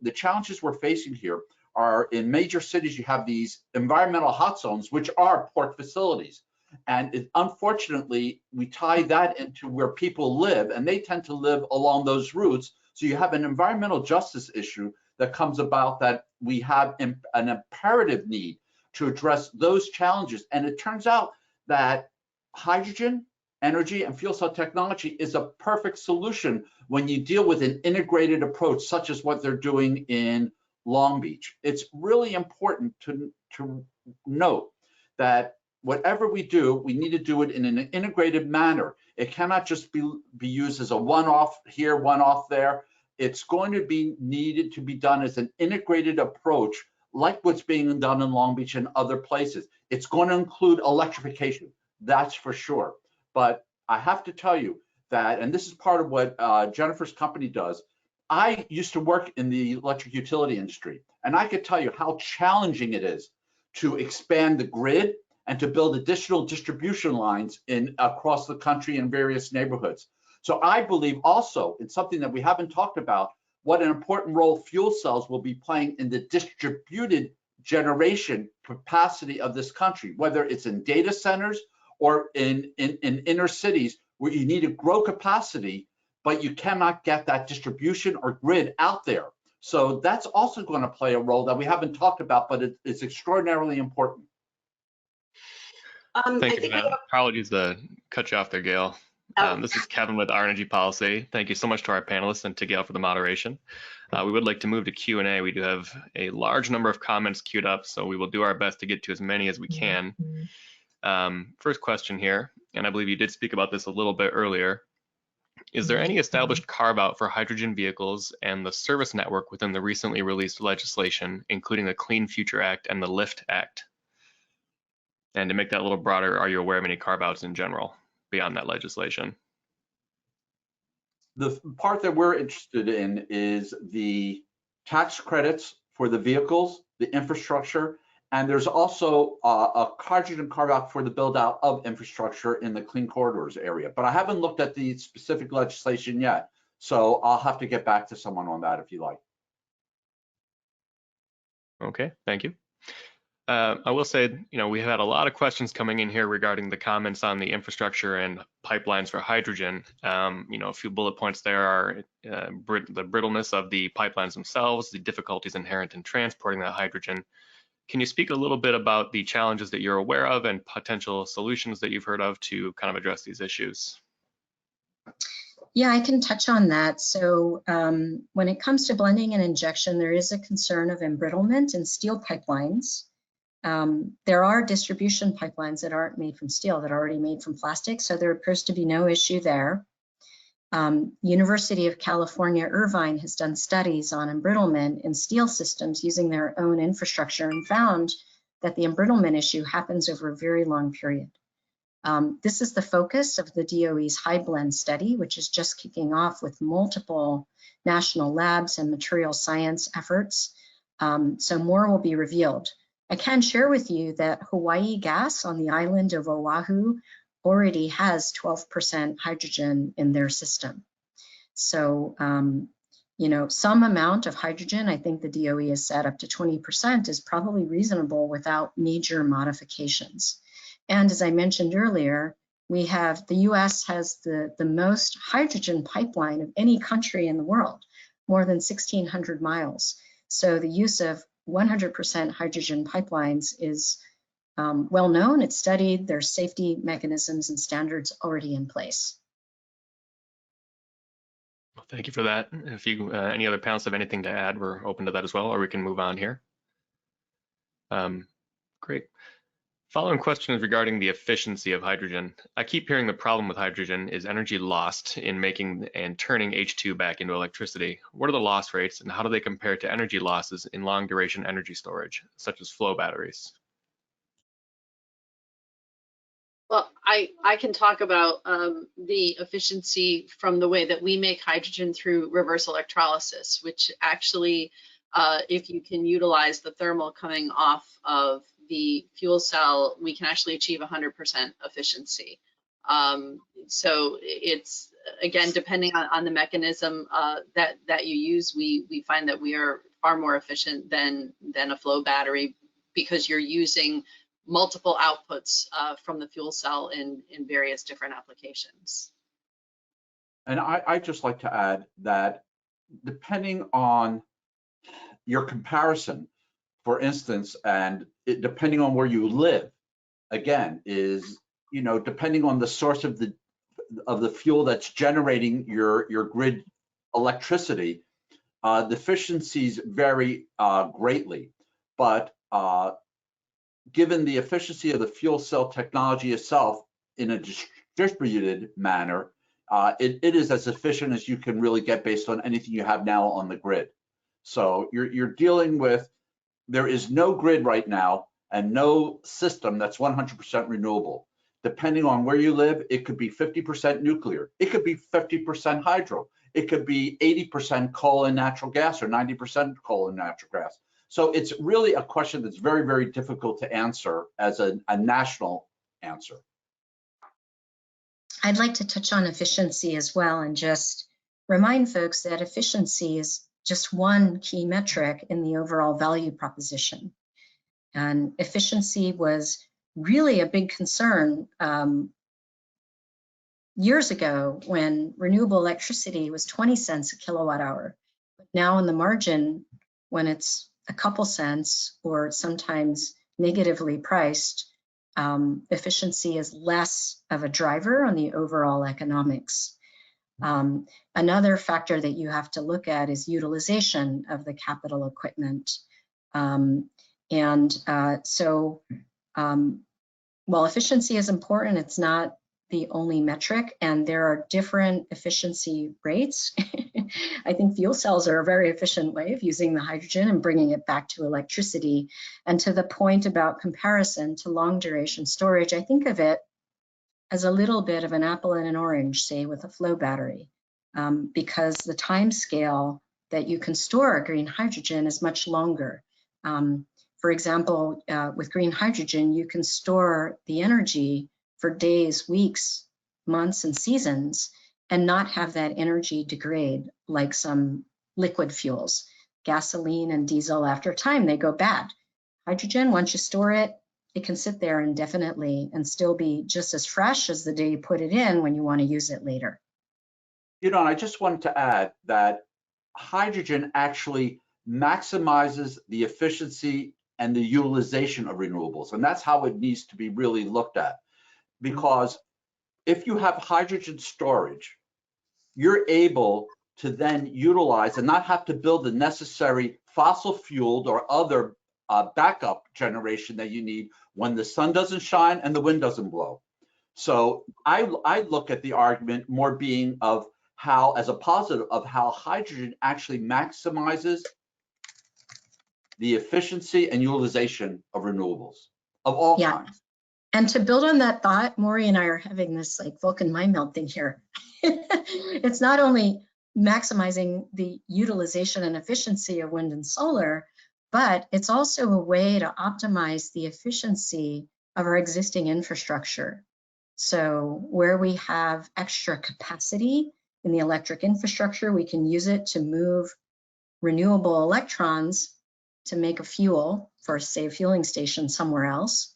the challenges we're facing here are in major cities, you have these environmental hot zones, which are port facilities. And unfortunately, we tie that into where people live, and they tend to live along those routes. So you have an environmental justice issue that comes about, that we have an imperative need to address those challenges. And it turns out that hydrogen, energy, and fuel cell technology is a perfect solution when you deal with an integrated approach, such as what they're doing in Long Beach. It's really important to note that whatever we do, we need to do it in an integrated manner. It cannot just be used as a one-off here, one-off there. It's going to be needed to be done as an integrated approach, like what's being done in Long Beach and other places. It's going to include electrification, that's for sure. But I have to tell you that, and this is part of what Jennifer's company does, I used to work in the electric utility industry, and I could tell you how challenging it is to expand the grid and to build additional distribution lines across the country in various neighborhoods. So I believe also in something that we haven't talked about, what an important role fuel cells will be playing in the distributed generation capacity of this country, whether it's in data centers or in inner cities where you need to grow capacity, but you cannot get that distribution or grid out there. So that's also going to play a role that we haven't talked about, but it's extraordinarily important. Thank you for that. Apologies to cut you off there, Gail. This is Kevin with Our Energy Policy. Thank you so much to our panelists and to Gail for the moderation. We would like to move to Q&A. We do have a large number of comments queued up, so we will do our best to get to as many as we can. First question here, and I believe you did speak about this a little bit earlier. Is there any established carve-out for hydrogen vehicles and the service network within the recently released legislation, including the Clean Future Act and the LIFT Act? And to make that a little broader, are you aware of any carve-outs in general beyond that legislation? The part that we're interested in is the tax credits for the vehicles, the infrastructure, and there's also a hydrogen carve-out for the build-out of infrastructure in the clean corridors area. But I haven't looked at the specific legislation yet, so I'll have to get back to someone on that if you like. Okay, thank you. I will say, you know, we had a lot of questions coming in here regarding the comments on the infrastructure and pipelines for hydrogen. You know, a few bullet points there are the brittleness of the pipelines themselves, the difficulties inherent in transporting that hydrogen. Can you speak a little bit about the challenges that you're aware of and potential solutions that you've heard of to kind of address these issues? Yeah, I can touch on that. So when it comes to blending and injection, there is a concern of embrittlement in steel pipelines. There are distribution pipelines that aren't made from steel, that are already made from plastic, so there appears to be no issue there. University of California, Irvine has done studies on embrittlement in steel systems using their own infrastructure and found that the embrittlement issue happens over a very long period. This is the focus of the DOE's High Blend study, which is just kicking off with multiple national labs and material science efforts. So more will be revealed. I can share with you that Hawaii Gas on the island of Oahu already has 12% hydrogen in their system. So, you know, some amount of hydrogen, I think the DOE has set up to 20%, is probably reasonable without major modifications. And as I mentioned earlier, we have, the US has the most hydrogen pipeline of any country in the world, more than 1,600 miles. So the use of 100% hydrogen pipelines is well known, it's studied, there's safety mechanisms and standards already in place. Thank you for that. If you any other panelists have anything to add, we're open to that as well, or we can move on here. Great. Following question is regarding the efficiency of hydrogen. I keep hearing the problem with hydrogen is energy lost in making and turning H2 back into electricity. What are the loss rates and how do they compare to energy losses in long duration energy storage, such as flow batteries? Well, I can talk about the efficiency from the way that we make hydrogen through reverse electrolysis, which actually, if you can utilize the thermal coming off of the fuel cell, we can actually achieve 100% efficiency. So it's, again, depending on the mechanism that you use, we find that we are far more efficient than a flow battery because you're using multiple outputs from the fuel cell in various different applications. And I'd just like to add that depending on your comparison, for instance, and depending on where you live, again, is, you know, depending on the source of the fuel that's generating your grid electricity, the efficiencies vary greatly. But given the efficiency of the fuel cell technology itself in a distributed manner, it is as efficient as you can really get based on anything you have now on the grid. So you're dealing with, there is no grid right now and no system that's 100% renewable. Depending on where you live, it could be 50% nuclear, it could be 50% hydro, it could be 80% coal and natural gas or 90% coal and natural gas. So it's really a question that's very, very difficult to answer as a national answer. I'd like to touch on efficiency as well and just remind folks that efficiency is just one key metric in the overall value proposition. And efficiency was really a big concern years ago when renewable electricity was 20 cents a kilowatt hour. But now on the margin, when it's a couple cents or sometimes negatively priced, efficiency is less of a driver on the overall economics. Another factor that you have to look at is utilization of the capital equipment. While efficiency is important, it's not the only metric, and there are different efficiency rates. I think fuel cells are a very efficient way of using the hydrogen and bringing it back to electricity. And to the point about comparison to long duration storage, I think of it as a little bit of an apple and an orange, say with a flow battery, because the time scale that you can store green hydrogen is much longer. For example, with green hydrogen, you can store the energy for days, weeks, months, and seasons, and not have that energy degrade like some liquid fuels. Gasoline and diesel, after time, they go bad. Hydrogen, once you store it, it can sit there indefinitely and still be just as fresh as the day you put it in when you want to use it later. You know, I just wanted to add that hydrogen actually maximizes the efficiency and the utilization of renewables, and that's how it needs to be really looked at. Because if you have hydrogen storage, you're able to then utilize and not have to build the necessary fossil fueled or other backup generation that you need when the sun doesn't shine and the wind doesn't blow. So I look at the argument more being of how, as a positive, of how hydrogen actually maximizes the efficiency and utilization of renewables of all kinds. And to build on that thought, Maury and I are having this like Vulcan mind melt thing here. It's not only maximizing the utilization and efficiency of wind and solar, but it's also a way to optimize the efficiency of our existing infrastructure. So where we have extra capacity in the electric infrastructure, we can use it to move renewable electrons to make a fuel for, say, a fueling station somewhere else.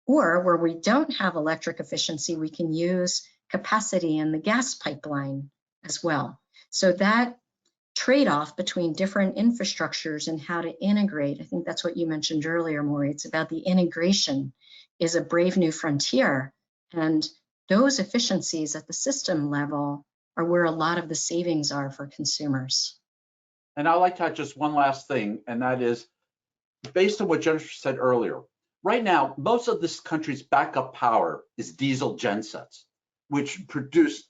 Or where we don't have electric efficiency, we can use capacity in the gas pipeline as well. So that trade-off between different infrastructures and how to integrate, I think that's what you mentioned earlier, Maury, it's about the integration, is a brave new frontier. And those efficiencies at the system level are where a lot of the savings are for consumers. And I'd like to add just one last thing, and that is based on what Jennifer said earlier. Right now, most of this country's backup power is diesel gensets, which produce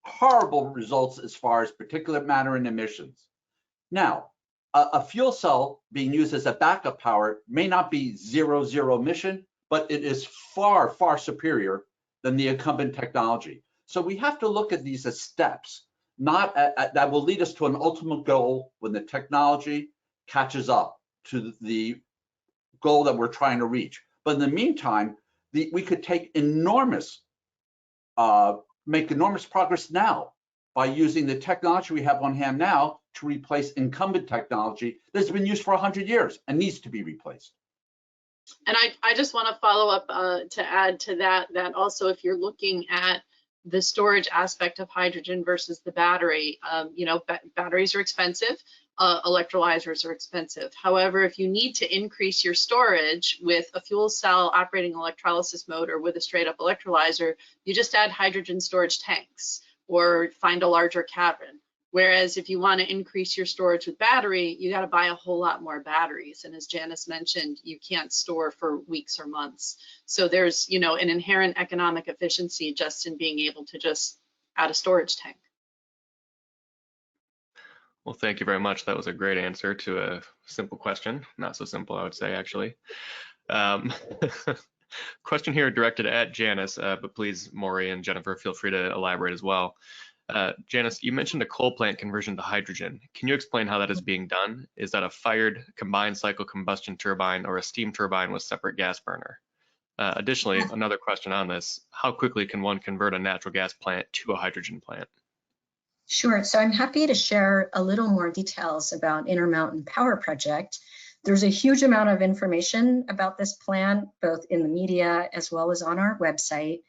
horrible results as far as particulate matter and emissions. Now, a fuel cell being used as a backup power may not be zero emission, but it is far, far superior than the incumbent technology. So we have to look at these as steps, not that will lead us to an ultimate goal when the technology catches up to the goal that we're trying to reach. But in the meantime, we could take make enormous progress now by using the technology we have on hand now to replace incumbent technology that's been used for 100 years and needs to be replaced. And I just want to follow up to add to that also, if you're looking at the storage aspect of hydrogen versus the battery, you know, batteries are expensive, electrolyzers are expensive. However, if you need to increase your storage with a fuel cell operating electrolysis mode or with a straight up electrolyzer, you just add hydrogen storage tanks or find a larger cavern. Whereas if you want to increase your storage with battery, you got to buy a whole lot more batteries. And as Janice mentioned, you can't store for weeks or months. So there's, you know, an inherent economic efficiency just in being able to just add a storage tank. Well, thank you very much. That was a great answer to a simple question. Not so simple, I would say, actually. Question here directed at Janice, but please, Maury and Jennifer, feel free to elaborate as well. Janice, you mentioned a coal plant conversion to hydrogen. Can you explain how that is being done? Is that a fired combined cycle combustion turbine or a steam turbine with separate gas burner? Additionally, another question on this, how quickly can one convert a natural gas plant to a hydrogen plant? Sure, so I'm happy to share a little more details about Intermountain Power Project. There's a huge amount of information about this plant, both in the media as well as on our website.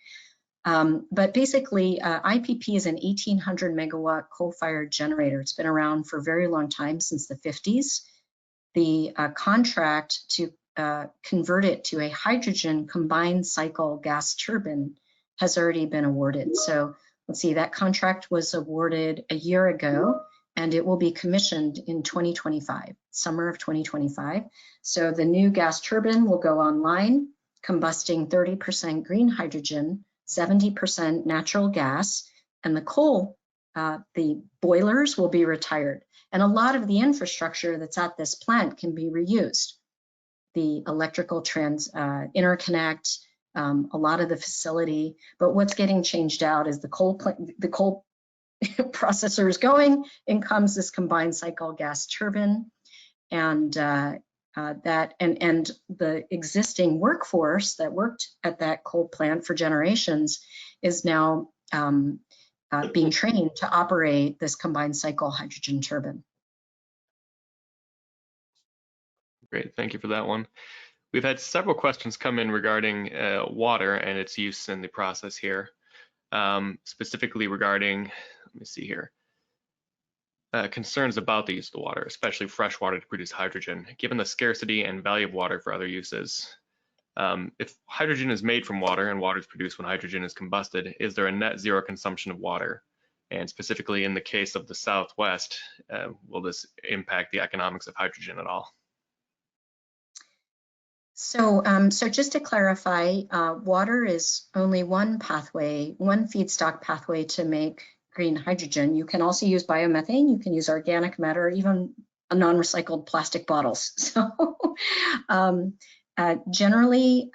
But basically, IPP is an 1,800 megawatt coal-fired generator. It's been around for a very long time, since the 50s. The contract to convert it to a hydrogen combined cycle gas turbine has already been awarded. So let's see, that contract was awarded a year ago, and it will be commissioned in 2025, summer of 2025. So the new gas turbine will go online, combusting 30% green hydrogen, 70% natural gas, and the coal, the boilers will be retired. And a lot of the infrastructure that's at this plant can be reused. The electrical interconnect, a lot of the facility, but what's getting changed out is the coal processor is going, in comes this combined cycle gas turbine, and the existing workforce that worked at that coal plant for generations is now being trained to operate this combined cycle hydrogen turbine. Great, thank you for that one. We've had several questions come in regarding water and its use in the process here, specifically regarding, let me see here, concerns about the use of the water, especially fresh water to produce hydrogen, given the scarcity and value of water for other uses. If hydrogen is made from water and water is produced when hydrogen is combusted, is there a net zero consumption of water? And specifically in the case of the Southwest, will this impact the economics of hydrogen at all? So just to clarify, water is only one pathway, one feedstock pathway to make green hydrogen. You can also use biomethane, you can use organic matter, even non-recycled plastic bottles. So generally,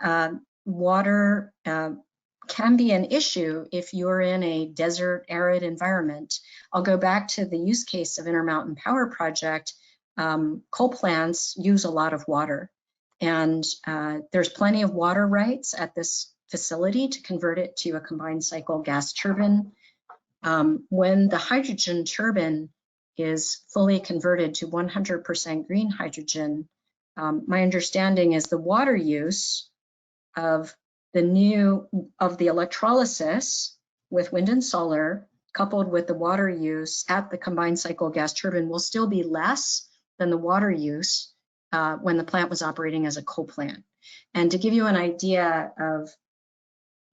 water can be an issue if you're in a desert, arid environment. I'll go back to the use case of Intermountain Power Project. Coal plants use a lot of water. And there's plenty of water rights at this facility to convert it to a combined cycle gas turbine. When the hydrogen turbine is fully converted to 100% green hydrogen, my understanding is the water use of the electrolysis with wind and solar, coupled with the water use at the combined cycle gas turbine, will still be less than the water use when the plant was operating as a coal plant. And to give you an idea of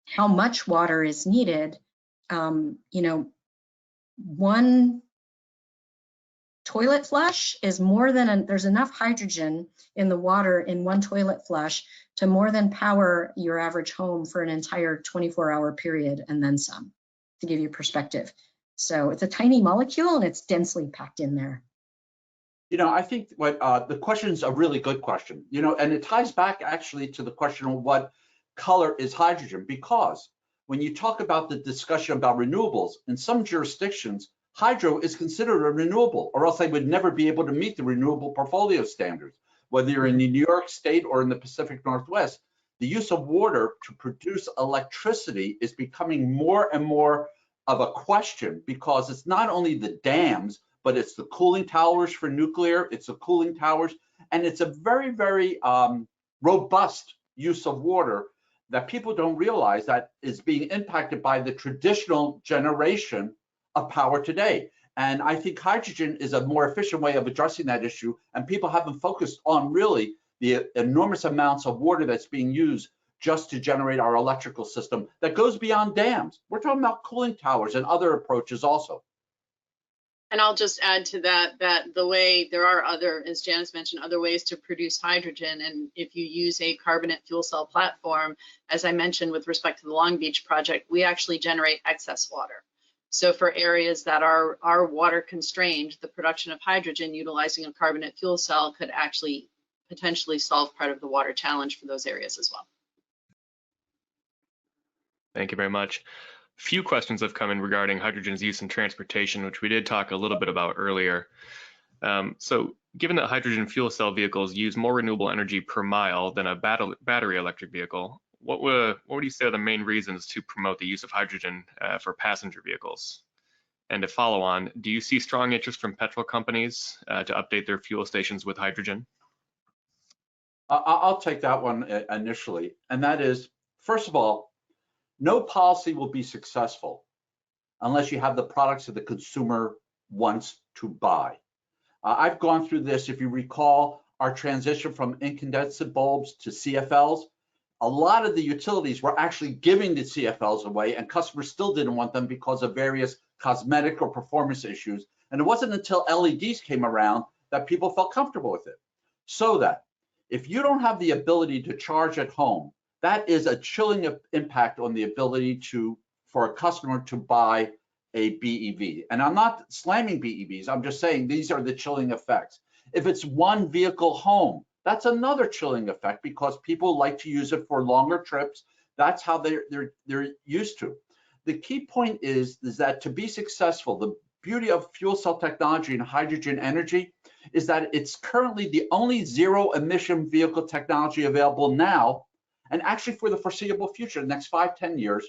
how much water is needed, you know, one toilet flush is more than, there's enough hydrogen in the water in one toilet flush to more than power your average home for an entire 24-hour period and then some, to give you perspective. So it's a tiny molecule and it's densely packed in there. You know, I think what the question is a really good question, you know, and it ties back actually to the question of what color is hydrogen, because when you talk about the discussion about renewables, in some jurisdictions, hydro is considered a renewable, or else they would never be able to meet the renewable portfolio standards. Whether you're in the New York State or in the Pacific Northwest, the use of water to produce electricity is becoming more and more of a question, because it's not only the dams, but it's the cooling towers for nuclear, it's the cooling towers, and it's a very, very robust use of water that people don't realize that is being impacted by the traditional generation of power today. And I think hydrogen is a more efficient way of addressing that issue, and people haven't focused on really the enormous amounts of water that's being used just to generate our electrical system that goes beyond dams. We're talking about cooling towers and other approaches also. And I'll just add to that, that the way there are other, as Janice mentioned, other ways to produce hydrogen. And if you use a carbonate fuel cell platform, as I mentioned with respect to the Long Beach project, we actually generate excess water. So for areas that are water constrained, the production of hydrogen utilizing a carbonate fuel cell could actually potentially solve part of the water challenge for those areas as well. Thank you very much. Few questions have come in regarding hydrogen's use in transportation, which we did talk a little bit about earlier. So given that hydrogen fuel cell vehicles use more renewable energy per mile than a battery electric vehicle, what would you say are the main reasons to promote the use of hydrogen for passenger vehicles? And to follow on, do you see strong interest from petrol companies to update their fuel stations with hydrogen? I'll take that one initially, and that is, first of all, no policy will be successful unless you have the products that the consumer wants to buy. I've gone through this. If you recall our transition from incandescent bulbs to CFLs, a lot of the utilities were actually giving the CFLs away, and customers still didn't want them because of various cosmetic or performance issues. And it wasn't until LEDs came around that people felt comfortable with it. So that if you don't have the ability to charge at home, that is a chilling impact on the ability for a customer to buy a BEV. And I'm not slamming BEVs, I'm just saying these are the chilling effects. If it's one vehicle home, that's another chilling effect, because people like to use it for longer trips. That's how they're used to. The key point is that to be successful, the beauty of fuel cell technology and hydrogen energy is that it's currently the only zero emission vehicle technology available now, and actually for the foreseeable future, the next 5-10 years,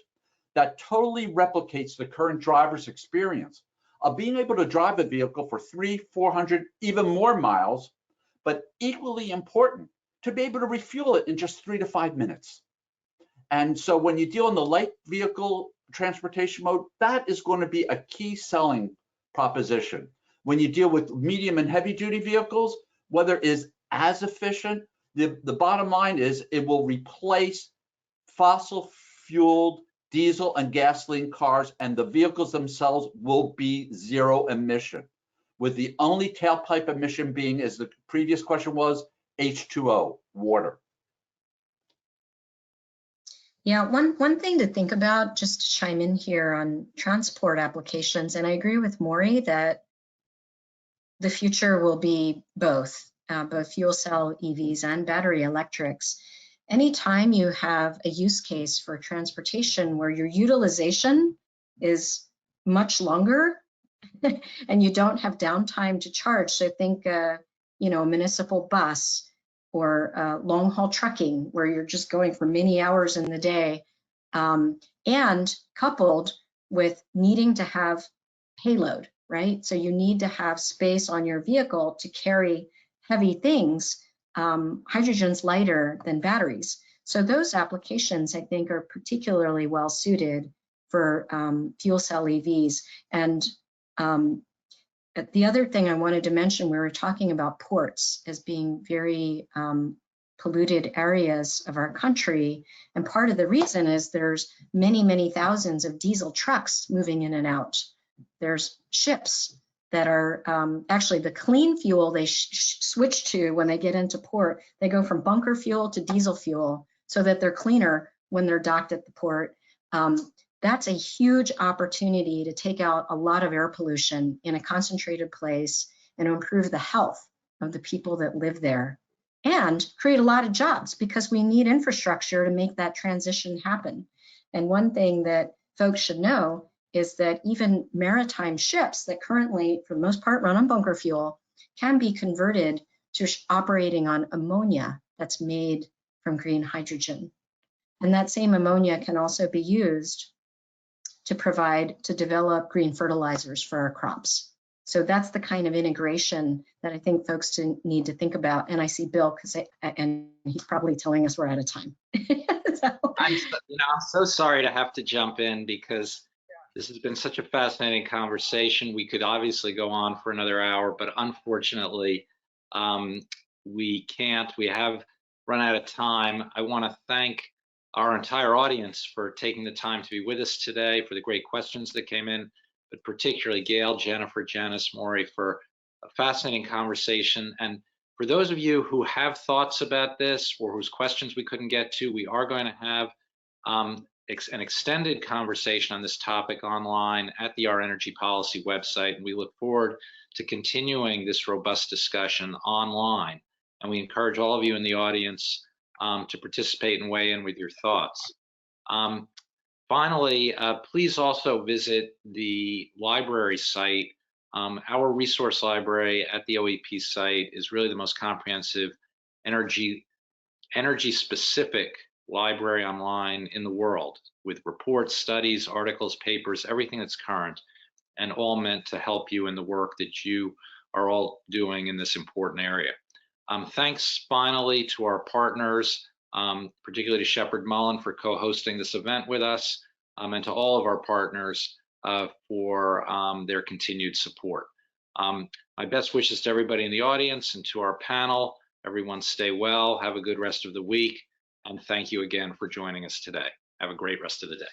that totally replicates the current driver's experience of being able to drive a vehicle for 300-400, even more miles, but equally important, to be able to refuel it in just 3 to 5 minutes. And so when you deal in the light vehicle transportation mode, that is going to be a key selling proposition. When you deal with medium and heavy duty vehicles, whether it is as efficient, the bottom line is it will replace fossil fueled diesel and gasoline cars, and the vehicles themselves will be zero emission, with the only tailpipe emission being, as the previous question was, H2O, water. Yeah, one thing to think about, just to chime in here on transport applications, and I agree with Maury that the future will be both fuel cell EVs and battery electrics. Anytime you have a use case for transportation where your utilization is much longer and you don't have downtime to charge, so think a municipal bus or long haul trucking where you're just going for many hours in the day, and coupled with needing to have payload, right? So you need to have space on your vehicle to carry heavy things. Hydrogen's lighter than batteries. So those applications, I think, are particularly well suited for fuel cell EVs. And the other thing I wanted to mention, we were talking about ports as being very polluted areas of our country. And part of the reason is there's many, many thousands of diesel trucks moving in and out There's ships that are actually the clean fuel they switch to when they get into port. They go from bunker fuel to diesel fuel so that they're cleaner when they're docked at the port. That's a huge opportunity to take out a lot of air pollution in a concentrated place and to improve the health of the people that live there and create a lot of jobs, because we need infrastructure to make that transition happen. And one thing that folks should know is that even maritime ships that currently, for the most part, run on bunker fuel can be converted to operating on ammonia that's made from green hydrogen. And that same ammonia can also be used to develop green fertilizers for our crops. So that's the kind of integration that I think folks need to think about. And I see Bill, and he's probably telling us we're out of time. I'm so sorry to have to jump in, because this has been such a fascinating conversation. We could obviously go on for another hour, but unfortunately, we can't. We have run out of time. I want to thank our entire audience for taking the time to be with us today, for the great questions that came in, but particularly Gail, Jennifer, Janice, Maury, for a fascinating conversation. And for those of you who have thoughts about this or whose questions we couldn't get to, we are going to have an extended conversation on this topic online at the Our Energy Policy website. And we look forward to continuing this robust discussion online. And we encourage all of you in the audience to participate and weigh in with your thoughts. Finally, please also visit the library site. Our resource library at the OEP site is really the most comprehensive energy-specific library online in the world, with reports, studies, articles, papers, everything that's current, and all meant to help you in the work that you are all doing in this important area. Thanks finally to our partners, particularly to Shepard Mullen for co-hosting this event with us, and to all of our partners for their continued support. My best wishes to everybody in the audience and to our panel. Everyone stay well, have a good rest of the week, and thank you again for joining us today. Have a great rest of the day.